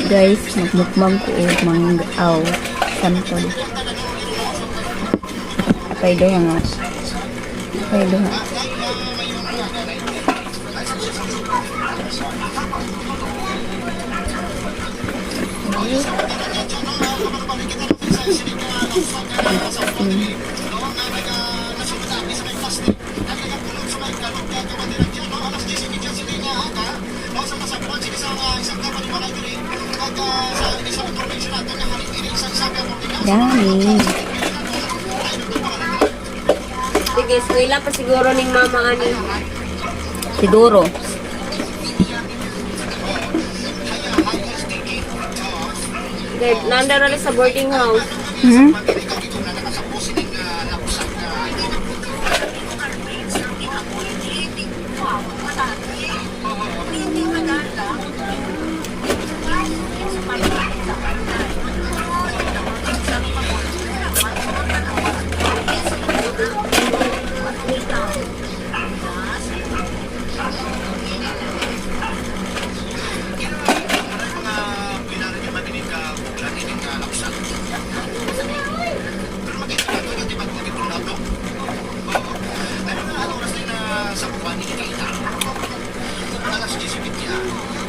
Guys, magmukbang ko manggaw santol. Apay doha nga. Apay doha. Dami. Sige, eskwela pa siguro ning mama ani. Siguro. Dahil nandara rin sa boarding house. Hmm?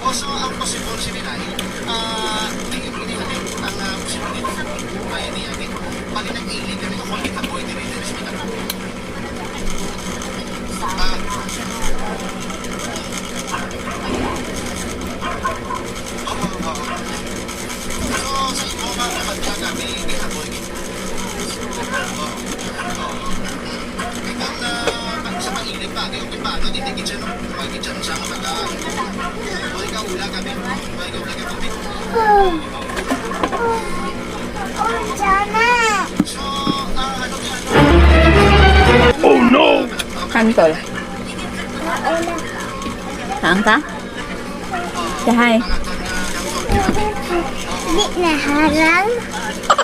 So, ang possible sinilay, ini ang possible kaya niya din. Pag nag-iili kami kung kita po ito rin, respetan mo. So, sa ibo mga kapatya kami, kita po ito. Ikaw sa pag-iili pa, kayo kipano, titigit siya nung pag-igit siya nung sa mga ula kami. Ikaw ula kami. So, ano yan? Oh no! Santol. Saan ka? Sahay. Di na harang.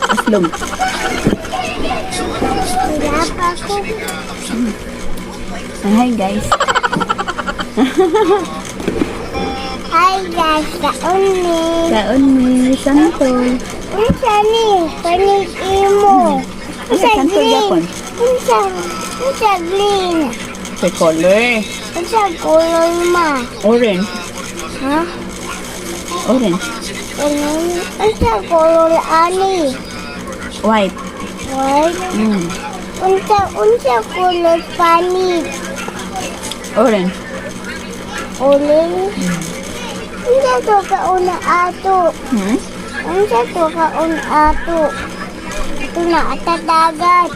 Aslog. Wala pa ko. Hi guys. Hi guys, kaon ni. Kaon ni santol. Unsa ni? Panig imo. Unsa Santol green? yapon. Unsa green? Sa color. Unsa color ma? Orange. Ha? Orange. Unsa color ani? White. White. Unsa color panig? Orange. Orange. Unsa to kauna ato? Hmm? Unsa to kauna ato? Ito na ata dagat.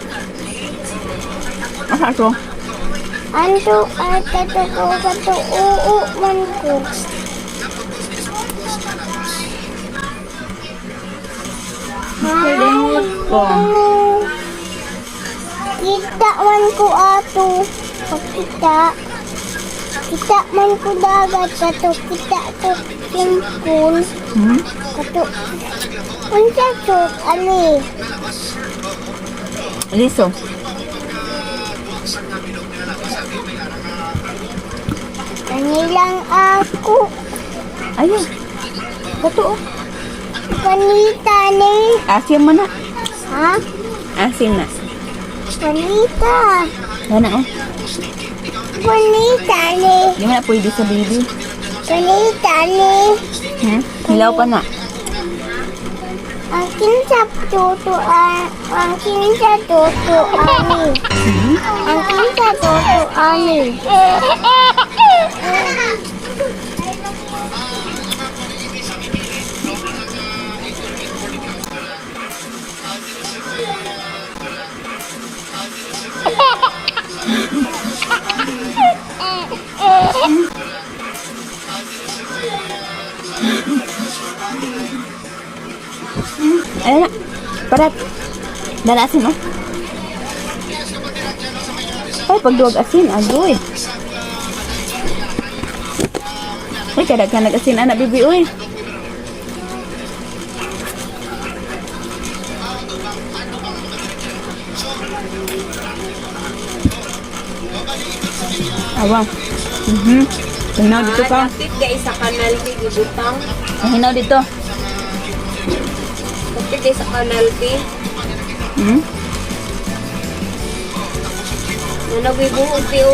Asa to? Anto ata to ko kato uu man ko. Pwede ko. Kita man ko ato. Pagkita. Kita man ko dagat kato. Kita to simple. Hmm? Kato. Unsa to ani? Liso. Kanilang ako. Ayun. Bato oh. Kanita ni. Asim mo na. Ha? Asim na. Kanita. Sana oh. Kanita ni. Di mo na pwede sa baby. Kanita ni. Hmm? Hilaw pa na. Ang kinsa toto ani. Ang kinsa toto ani. Ayun na. Parat. Dalasin oh. Ay, pagduwag asin. Agoy. Ay, kadag ka nag-asin. Anak, bibi, uy. Awang. Hinaw dito ka. Lapit guys sa kanal ni Gibutang. Hinaw dito. birthday sa kanalpi. Hmm? Na nagbibuhog tiyo.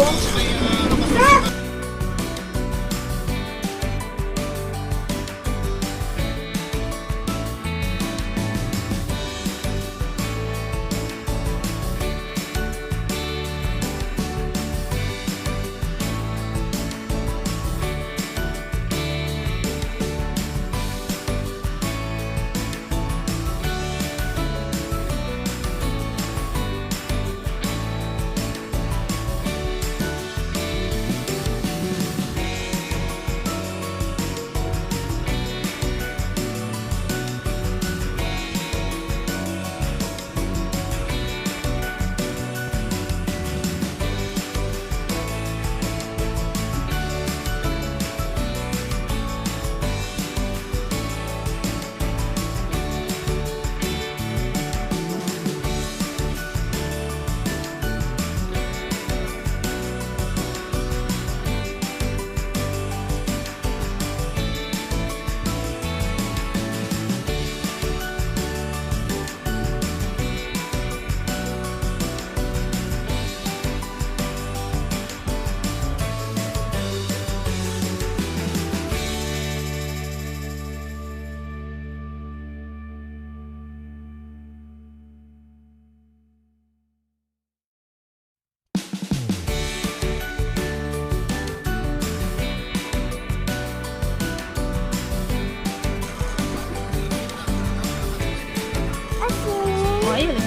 Asin. Oh, ayun.